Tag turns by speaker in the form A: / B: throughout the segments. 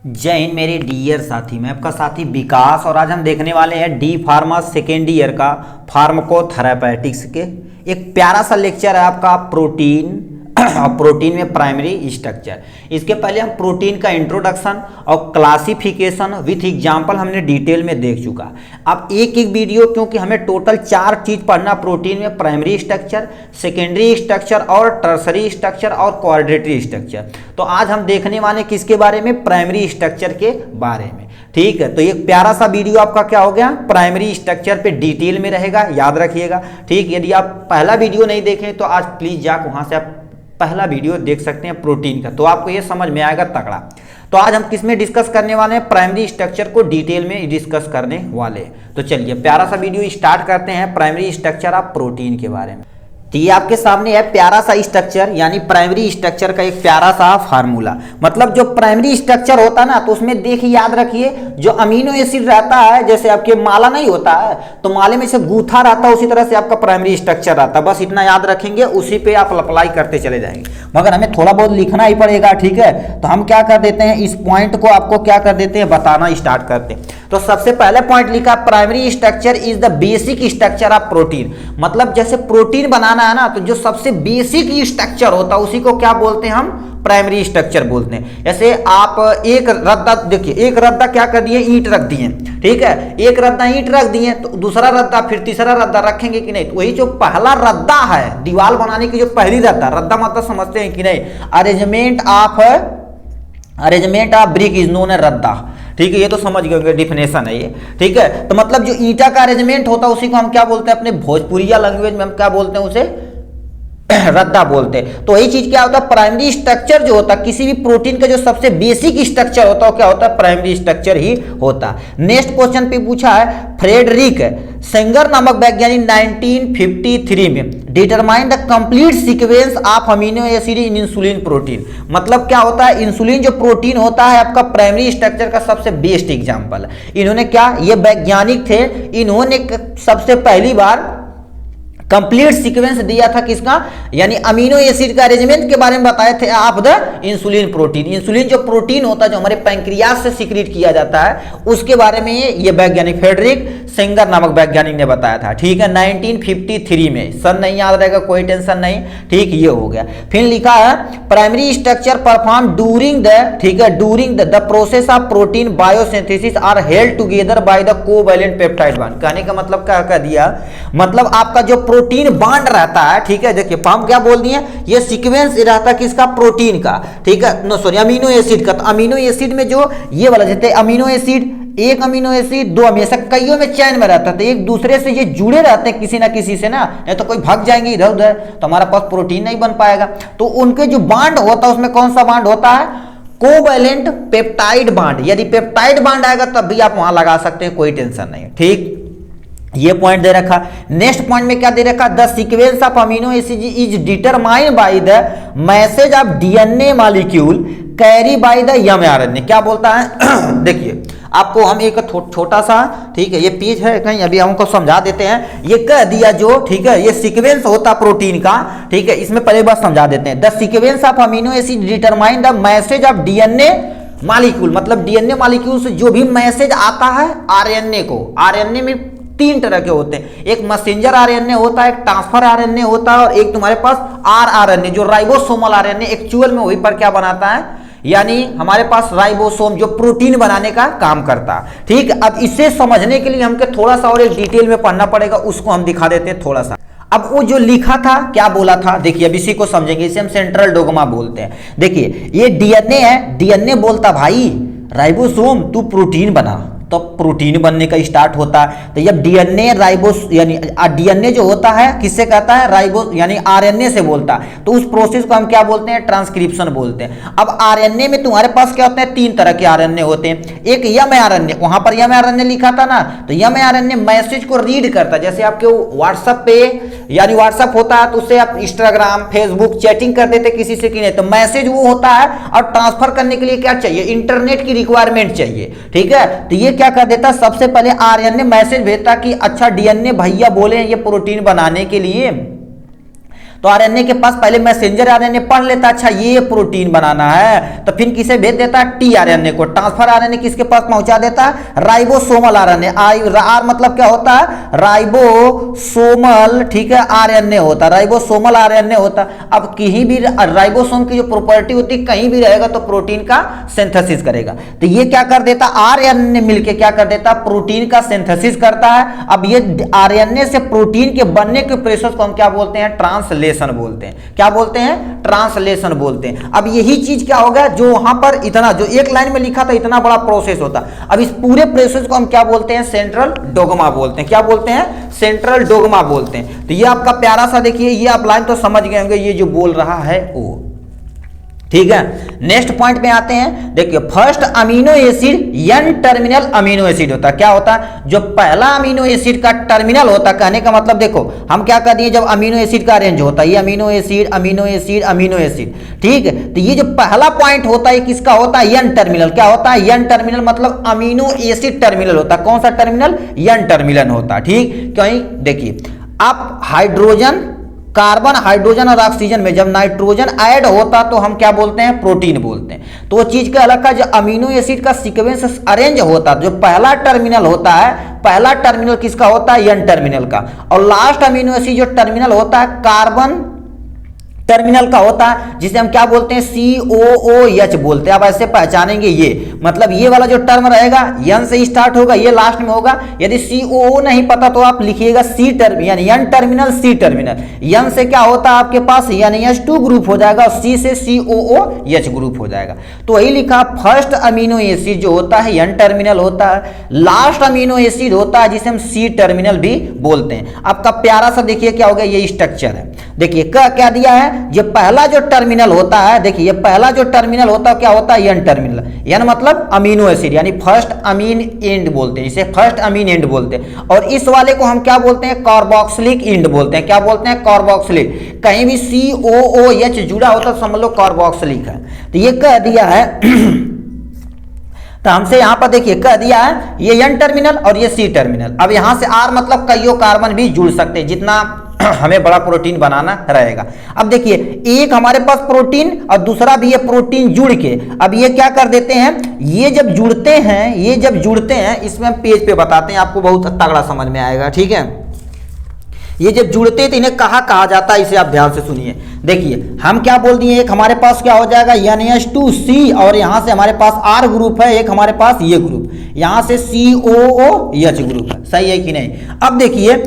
A: जय हिंद मेरे डियर साथी। मैं आपका साथी विकास और आज हम देखने वाले हैं डी फार्मा सेकेंड ईयर का फार्माकोथेरेपेटिक्स के एक प्यारा सा लेक्चर है आपका प्रोटीन और प्रोटीन में प्राइमरी स्ट्रक्चर। इसके पहले हम प्रोटीन का इंट्रोडक्शन और क्लासिफिकेशन विथ एग्जांपल हमने डिटेल में देख चुका। अब एक एक वीडियो, क्योंकि हमें टोटल 4 चीज़ पढ़ना प्रोटीन में, प्राइमरी स्ट्रक्चर, सेकेंडरी स्ट्रक्चर और टर्सरी स्ट्रक्चर और क्वाड्रेटरी स्ट्रक्चर। तो आज हम देखने वाले किसके बारे में? प्राइमरी स्ट्रक्चर के बारे में। ठीक है, तो एक प्यारा सा वीडियो आपका क्या हो गया, प्राइमरी स्ट्रक्चर पे डिटेल में रहेगा, याद रखिएगा। ठीक, यदि आप पहला वीडियो नहीं देखें तो आज प्लीज जाकर वहां से आप पहला वीडियो देख सकते हैं प्रोटीन का, तो आपको ये समझ में आएगा तगड़ा। तो आज हम किस में डिस्कस करने वाले हैं? प्राइमरी स्ट्रक्चर को डिटेल में डिस्कस करने वाले हैं। तो चलिए प्यारा सा वीडियो स्टार्ट करते हैं प्राइमरी स्ट्रक्चर ऑफ प्रोटीन के बारे में। तो ये आपके सामने है प्यारा सा स्ट्रक्चर, यानी प्राइमरी स्ट्रक्चर का एक प्यारा सा फार्मूला। मतलब जो प्राइमरी स्ट्रक्चर होता है ना, तो उसमें देखिए, याद रखिए, जो अमीनो एसिड रहता है, जैसे आपके माला नहीं होता है तो माले में से गूथा रहता है, उसी तरह से आपका प्राइमरी स्ट्रक्चर रहता है। बस इतना याद रखेंगे, उसी पे आप अप्लाई करते चले जाएंगे, मगर हमें थोड़ा बहुत लिखना ही पड़ेगा। ठीक है, तो हम क्या कर देते हैं, इस पॉइंट को आपको क्या कर देते हैं, बताना स्टार्ट करते हैं। तो सबसे पहले पॉइंट लिखा, primary structure is the basic structure of protein. मतलब जैसे प्रोटीन बनाना है ना, तो जो सबसे बेसिक स्ट्रक्चर होता है उसी को क्या बोलते हैं, हम प्राइमरी स्ट्रक्चर बोलते हैं। जैसे आप एक रद्दा देखिए, एक रद्दा क्या कर दिए, ईंट रख दिए। ठीक है, एक रद्दा ईंट रख दिए, तो दूसरा रद्दा, फिर तीसरा रद्दा रखेंगे कि नहीं? तो वही जो पहला रद्दा है दीवार बनाने की, जो पहली रद्दा, रद्दा मतलब समझते हैं कि नहीं? Arrangement of brick is known as रद्दा। ठीक है, ये तो समझ गए, डिफिनेशन है ये। ठीक है, तो मतलब जो ईंटा का अरेंजमेंट होता है उसी को हम क्या बोलते हैं, अपने भोजपुरिया लैंग्वेज में हम क्या बोलते हैं, उसे रद्दा बोलते हैं। तो यही चीज क्या होता है, प्राइमरी स्ट्रक्चर जो होता है किसी भी प्रोटीन का, जो सबसे बेसिक स्ट्रक्चर होता है, क्या होता है, प्राइमरी स्ट्रक्चर ही होता है। नेक्स्ट क्वेश्चन पे पूछा है, फ्रेडरिक सेंगर नामक वैज्ञानिक 1953 में determine the complete sequence of amino acid in insulin protein. मतलब क्या होता है, इंसुलिन जो प्रोटीन होता है आपका प्राइमरी स्ट्रक्चर का सबसे बेस्ट एग्जांपल। इन्होंने क्या, ये वैज्ञानिक थे, इन्होंने सबसे पहली बार कंप्लीट सीक्वेंस दिया था किसका, यानी अमीनो एसिड का अरेंजमेंट के बारे में बताए थे of the insulin protein. Insulin जो प्रोटीन होता है, जो हमारे पैंक्रियास से सीक्रेट किया जाता है, उसके बारे में ये वैज्ञानिक फ्रेडरिक सेंगर नामक वैज्ञानिक ने बताया था। ठीक है, 1953 में, सन नहीं याद रहेगा, कोई टेंशन नहीं। ठीक, ये हो गया। फिर लिखा है, primary structure perform during the, ठीक है, during the process of protein biosynthesis are held together by the covalent peptide bond. कहने का मतलब क्या कह दिया, मतलब आपका जो प्रोटीन बॉन्ड रहता है, ठीक है, देखिए हम क्या बोल दिए, ये सीक्वेंस रहता किसका, प्रोटीन का। ठीक है, नो सॉरी, अमीनो एसिड का। तो अमीनो एसिड में जो ये वाला, जैसे अमीनो एसिड, एक अमीनो एसिड, दो अमीनो एसिड, कईयों में चैन में रहता है, तो एक दूसरे से ये जुड़े रहते हैं किसी ना किसी से ना, नहीं तो कोई भाग जाएंगे इधर उधर, तो हमारा पास प्रोटीन नहीं बन पाएगा। तो उनके जो बॉन्ड होता है, उसमें कौन सा बॉन्ड होता है, कोवैलेंट पेप्टाइड बॉन्ड। यदि पेप्टाइड बॉन्ड आएगा तब भी आप वहां लगा सकते हैं, कोई टेंशन नहीं। ठीक, ये पॉइंट दे रखा। नेक्स्ट पॉइंट में क्या दे रखा, the sequence of amino acid is determined by the message of DNA molecule carry by the mRNA. क्या बोलता है देखिए, आपको हम एक छोटा सा, ठीक है, ये पेज है कहीं, अभी हमको समझा देते हैं। ये कह दिया जो, ठीक है, ये सीक्वेंस होता प्रोटीन का, ठीक है, इसमें पहले बार समझा देते हैं। The sequence of amino acid determine the message of DNA molecule. मतलब डीएनए मॉलिक्यूल से जो भी मैसेज आता है आरएनए को, आरएनए में 3 तरह के होते हैं, एक मैसेंजर आरएनए होता है, एक ट्रांसफर आरएनए होता है, और एक तुम्हारे पास आरएनए जो राइबोसोमल आरएनए एक्चुअल में वही पर क्या बनाता है, यानी हमारे पास राइबोसोम जो प्रोटीन बनाने का काम करता है। ठीक, अब इसे समझने के लिए हमको थोड़ा सा और एक डिटेल में पढ़ना पड़ेगा, उसको हम दिखा देते हैं थोड़ा सा। अब वो जो लिखा था, क्या बोला था, देखिए अब इसी को समझेंगे, इसे हम सेंट्रल डोग्मा बोलते हैं। देखिए ये डीएनए है, डीएनए बोलता भाई राइबोसोम तू प्रोटीन बना, तो प्रोटीन बनने का स्टार्ट होता है। तो जब डीएनए राइबोस, यानी डीएनए जो होता है किससे कहता है, राइबोस यानी आरएनए से बोलता है, तो उस प्रोसेस को हम क्या बोलते हैं, ट्रांसक्रिप्शन बोलते हैं। अब आरएनए में तुम्हारे पास क्या होते हैं, 3 तरह के आरएनए होते हैं। एक एमआरएनए, वहां पर एमआरएनए लिखा था ना, तो एमआरएनए मैसेज को रीड करता है। जैसे आपके व्हाट्सएप पे, यानी व्हाट्सएप होता है तो उससे आप इंस्टाग्राम, फेसबुक चैटिंग कर देते किसी से कि नहीं, तो मैसेज वो होता है, और ट्रांसफर करने के लिए क्या चाहिए, इंटरनेट की रिक्वायरमेंट चाहिए। ठीक है, तो ये क्या कर देता, सबसे पहले आरएनए मैसेज भेजता कि अच्छा डीएनए भैया बोले ये प्रोटीन बनाने के लिए, तो आरएनए के पास पहले मैसेंजर आरएनए पढ़ लेता, अच्छा ये प्रोटीन बनाना है, तो फिर किसे भेज देता है, टीआरएनए को। ट्रांसफर आरएनए किसके पास पहुंचा देता है, राइबोसोमल आरएनए। आर मतलब क्या होता है, राइबोसोमल, ठीक है, आरएनए होता है, राइबोसोमल आरएनए होता है। अब कहीं भी राइबोसोम की जो प्रॉपर्टी होती है, कहीं भी रहेगा तो प्रोटीन का सिंथेसिस करेगा। तो ये क्या कर देता, आरएनए मिलके क्या कर देता, प्रोटीन का सिंथेसिस करता है। अब ये आरएनए से प्रोटीन के बनने के प्रोसेस को हम क्या बोलते हैं, ट्रांसलेशन बोलते हैं। क्या बोलते हैं, ट्रांसलेशन बोलते हैं। अब यही चीज क्या होगा, जो वहां पर इतना जो एक लाइन में लिखा था इतना बड़ा प्रोसेस होता, अब इस पूरे प्रोसेस को हम क्या बोलते हैं, सेंट्रल डोग्मा बोलते हैं। क्या बोलते हैं, सेंट्रल डोग्मा बोलते हैं। तो ये आपका प्यारा सा देखिए, ये आप लाइन तो समझ गए होंगे, ये जो बोल रहा है वो, ठीक है। नेक्स्ट पॉइंट पे आते हैं, देखिए first amino acid N terminal amino acid होता है। क्या होता है, जो पहला अमीनो एसिड का टर्मिनल होता है, कहने का मतलब देखो हम क्या कर दिए, जब अमीनो एसिड का रेंज होता है, ये amino acid amino acid amino acid, ठीक है। तो ये जो पहला पॉइंट होता है किसका होता है, एन टर्मिनल। क्या होता है, एन टर्मिनल मतलब अमीनो एसिड टर्मिनल होता है। कौन सा टर्मिनल, एन टर्मिनल होता है, ठीक। क्यों, देखिए आप हाइड्रोजन, कार्बन, हाइड्रोजन और ऑक्सीजन में जब नाइट्रोजन ऐड होता तो हम क्या बोलते हैं, प्रोटीन बोलते हैं। तो वो चीज का अलग का, जो अमीनो एसिड का सीक्वेंस अरेंज होता है, जो पहला टर्मिनल होता है, पहला टर्मिनल किसका होता है, एन टर्मिनल का। और लास्ट अमीनो एसिड जो टर्मिनल होता है, कार्बन टर्मिनल का होता है, जिसे हम क्या बोलते हैं, COOH बोलते हैं। आप ऐसे पहचानेंगे, ये मतलब ये वाला जो टर्म रहेगा एन से स्टार्ट होगा, ये लास्ट में होगा। यदि COO नहीं पता तो आप लिखिएगा सी टर्मिनल, यानी N terminal C terminal. N से क्या होता है आपके पास NH2 ग्रुप हो जाएगा, और सी से COOH ग्रुप हो जाएगा। तो वही लिखा, फर्स्ट अमीनो एसिड जो होता है एन टर्मिनल होता है, लास्ट अमीनो एसिड होता है जिसे हम सी टर्मिनल भी बोलते हैं। आपका प्यारा सा देखिए क्या हो गया, ये स्ट्रक्चर है। देखिए क्या दिया है, ये पहला जो टर्मिनल होता है, देखिए ये पहला जो टर्मिनल होता है क्या होता है, एन टर्मिनल। एन मतलब अमीनो एसिड, यानी फर्स्ट अमीन एंड बोलते हैं, इसे फर्स्ट अमीन एंड बोलते हैं। और इस वाले को हम क्या बोलते हैं, कार्बोक्सिलिक एंड बोलते हैं। क्या बोलते हैं, कार्बोक्सिलिक। कहीं भी COOH जुड़ा होता तो समझ लो कार्बोक्सिलिक है। तो ये कह दिया है तो हमसे यहां पर देखिए कह दिया है, ये एन टर्मिनल और ये सी टर्मिनल। अब यहां से आर मतलब कईयों कार्बन भी जुड़ सकते हैं, जितना हमें बड़ा प्रोटीन बनाना रहेगा। अब देखिए एक हमारे पास प्रोटीन और दूसरा भी ये प्रोटीन जुड़ के, अब ये क्या कर देते हैं, ये जब जुड़ते हैं, ये जब जुड़ते हैं, इसमें हम पेज पे बताते हैं, आपको बहुत तगड़ा समझ में आएगा, ठीक है। ये जब जुड़ते तो इन्हें कहा जाता है, इसे आप ध्यान से सुनिए। देखिए हम क्या बोल दिए, एक हमारे पास क्या हो जाएगा NH2C, और यहां से हमारे पास R ग्रुप है, एक हमारे पास ये ग्रुप, यहां से COOH ग्रुप है, सही है कि नहीं। अब देखिए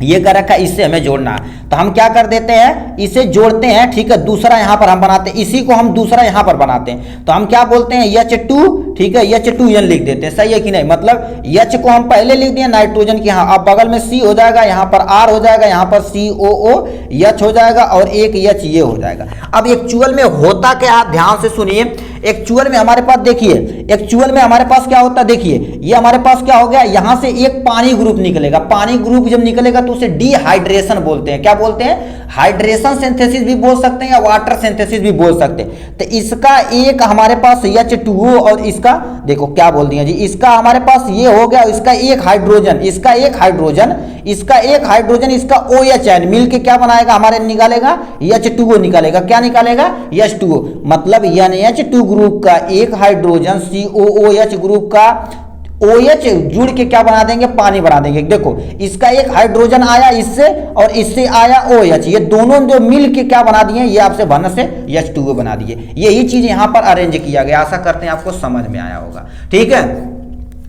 A: ये कर रखा है, इससे हमें जोड़ना है, तो हम क्या कर देते हैं, इसे जोड़ते हैं, ठीक है। दूसरा यहां पर हम बनाते हैं, इसी को हम दूसरा यहां पर बनाते हैं, तो हम क्या बोलते हैं, H2, ठीक है, H2N लिख देते हैं, सही है कि नहीं। मतलब H को हम पहले लिख दिए नाइट्रोजन की, यहाँ अब बगल में C हो जाएगा, यहाँ पर R हो जाएगा, यहाँ पर COOH हो जाएगा, और एक H ये हो जाएगा। अब एक्चुअल में होता क्या, ध्यान से सुनिए। एक्चुअल में हमारे पास देखिए, एक्चुअल में हमारे पास क्या होता है, देखिए ये हमारे पास क्या हो गया, यहां से एक पानी ग्रुप निकलेगा। पानी ग्रुप जब निकलेगा तो उसे डिहाइड्रेशन बोलते हैं। क्या बोलते हैं, हाइड्रेशन सिंथेसिस भी बोल सकते हैं या वाटर सिंथेसिस भी बोल सकते हैं। तो इसका एक हमारे पास H2O, और इसका देखो क्या बोल दिया जी, इसका हमारे पास ये हो गया, इसका एक हाइड्रोजन, इसका एक हाइड्रोजन, इसका एक हाइड्रोजन, इसका OH मिलके क्या बनाएगा, हमारे निकालेगा H2O निकालेगा। क्या निकालेगा, H2O। मतलब NH2 ग्रुप का एक हाइड्रोजन COOH ग्रुप का OH जुड़ के क्या बना देंगे, पानी बना देंगे। देखो इसका एक हाइड्रोजन आया इससे, और इससे आया OH, ये दोनों जो मिल के क्या बना दिए, ये आपसे वन से H2O बना दिए। यही चीज यहां पर अरेंज किया गया। आशा करते हैं आपको समझ में आया होगा, ठीक है।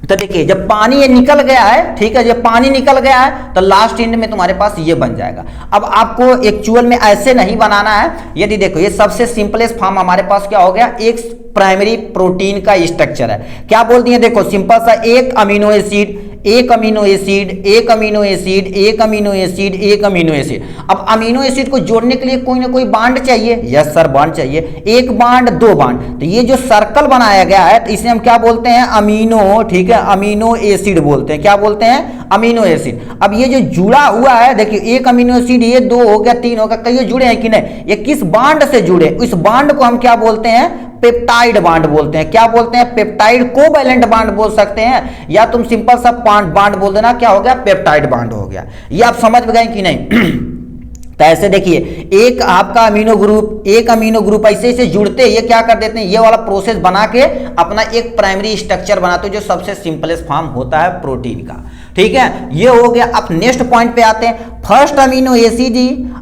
A: तो देखिए जब पानी ये निकल गया है, ठीक है, जब पानी निकल गया है तो लास्ट एंड में तुम्हारे पास ये बन जाएगा। अब आपको एक्चुअल में ऐसे नहीं बनाना है। यदि देखो ये सबसे सिंपलेस्ट फॉर्म हमारे पास क्या हो गया, एक प्राइमरी प्रोटीन का स्ट्रक्चर है। क्या बोल दिए, देखो सिंपल सा, एक अमीनो एसिड, एक अमीनो एसिड, एक अमीनो एसिड, एक अमीनो एसिड, एक अमीनो एसिड। अब अमीनो एसिड को जोड़ने के लिए कोई ना कोई बांड चाहिए, यस सर बांड चाहिए, एक बांड दो बांड। तो ये जो सर्कल बनाया गया है तो इसे हम क्या बोलते हैं, अमीनो, ठीक है, अमीनो एसिड बोलते हैं। क्या बोलते हैं, अमीनो एसिड। अब ये जो जुड़ा हुआ है, देखिए एक अमीनो एसिड, ये दो हो गया, तीन हो गया, कई जुड़े हैं कि नहीं, ये किस बांड से जुड़े, इस बांड को हम क्या बोलते हैं, पेप्टाइड बांड बोलते हैं। क्या बोलते हैं, पेप्टाइड कोवैलेंट बांड बोल सकते हैं, या तुम सिंपल सा बांड बोल देना, क्या हो गया, पेप्टाइड बांड हो गया। ये आप समझ गए कि नहीं। तो ऐसे देखिए एक आपका अमीनो ग्रुप, एक अमीनो ग्रुप ऐसे ऐसे जुड़ते ये क्या कर देते हैं, ये वाला प्रोसेस बना के अपना एक प्राइमरी स्ट्रक्चर बनाते हैं जो सबसे सिंपलेस्ट फॉर्म होता है प्रोटीन का। ठीक है, ये हो गया। अब नेक्स्ट पॉइंट पे आते हैं। फर्स्ट अमीनो एसिड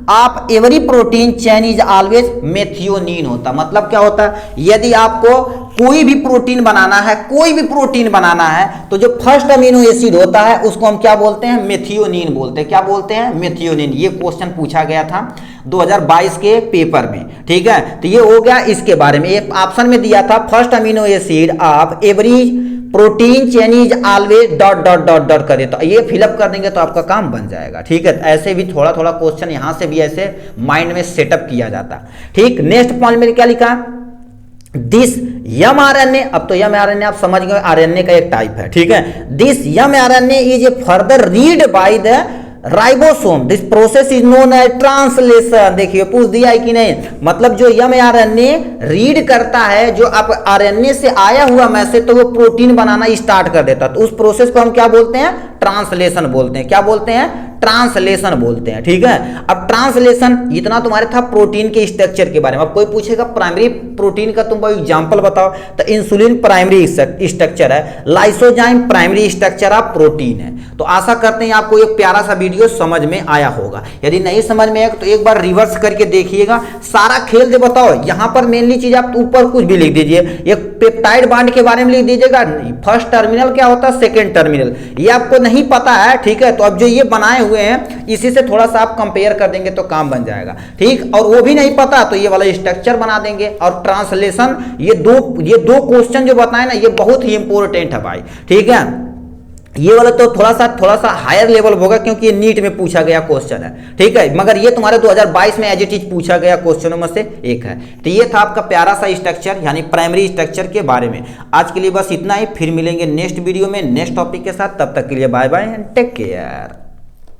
A: आप every protein chain is always methionine होता। मतलब क्या होता है, यदि आपको कोई भी प्रोटीन बनाना है, कोई भी प्रोटीन बनाना है, तो जो फर्स्ट अमीनो एसिड होता है उसको हम क्या बोलते हैं, मेथियोनिन बोलते हैं। क्या बोलते हैं, मेथियोनिन। ये क्वेश्चन पूछा गया था 2022 के पेपर में। ठीक है, तो ये हो गया इसके बारे में। एक ऑप्शन में दिया था first amino acid of every protein chain is always dot dot dot dot कर देता, ये फिलअप कर देंगे तो आपका काम बन जाएगा। ठीक है, ऐसे भी थोड़ा थोड़ा क्वेश्चन यहां से भी ऐसे माइंड में सेटअप किया जाता। ठीक, नेक्स्ट पॉइंट में क्या लिखा, दिस यम आरएनए। अब तो यम आरएनए आप समझ गए आरएनए का एक टाइप है। ठीक है, this m RNA is a further read by the ribosome, this process is known as translation. देखिए पूछ दिया है कि नहीं, मतलब जो एमआरएनए रीड करता है जो आप आरएनए से आया हुआ मैसेज, तो वो प्रोटीन बनाना स्टार्ट कर देता है, तो उस प्रोसेस को हम क्या बोलते हैं, ट्रांसलेशन बोलते हैं। क्या बोलते हैं, ट्रांसलेशन बोलते हैं। ठीक है, अब ट्रांसलेशन इतना तुम्हारे था प्रोटीन के स्ट्रक्चर के बारे में। अब कोई पूछेगा प्राइमरी प्रोटीन का तुम एग्जांपल बताओ, तो इंसुलिन प्राइमरी स्ट्रक्चर है, lysozyme primary structure of protein है। तो आशा करते हैं आपको एक प्यारा सा वीडियो समझ में आया होगा। यदि नहीं समझ में आया तो एक बार रिवर्स करके देखिएगा, सारा खेल दे बताओ। यहां पर मेनली चीज आप ऊपर कुछ भी लिख दीजिए, एक पेप्टाइड बॉन्ड के बारे में लिख दीजिएगा, फर्स्ट टर्मिनल क्या होता है, सेकेंड टर्मिनल, ये आपको नहीं पता है। ठीक है, तो अब जो ये बनाए हुए हैं इसी से थोड़ा सा आप कंपेयर कर देंगे तो काम बन जाएगा। ठीक, और वो भी नहीं पता तो ये वाला स्ट्रक्चर बना देंगे। और ट्रांसलेशन, ये दो क्वेश्चन जो बताए ना, ये बहुत ही इंपॉर्टेंट है भाई। ठीक है, ये वाला तो थोड़ा सा हायर लेवल होगा क्योंकि ये नीट में पूछा गया क्वेश्चन है। ठीक है, मगर ये तुम्हारे 2022 में एज इट इज पूछा गया क्वेश्चनों में से एक है। तो ये था आपका प्यारा सा स्ट्रक्चर यानी प्राइमरी स्ट्रक्चर के बारे में। आज के लिए बस इतना ही, फिर मिलेंगे नेक्स्ट वीडियो में नेक्स्ट टॉपिक के साथ। तब तक के लिए bye bye and take care.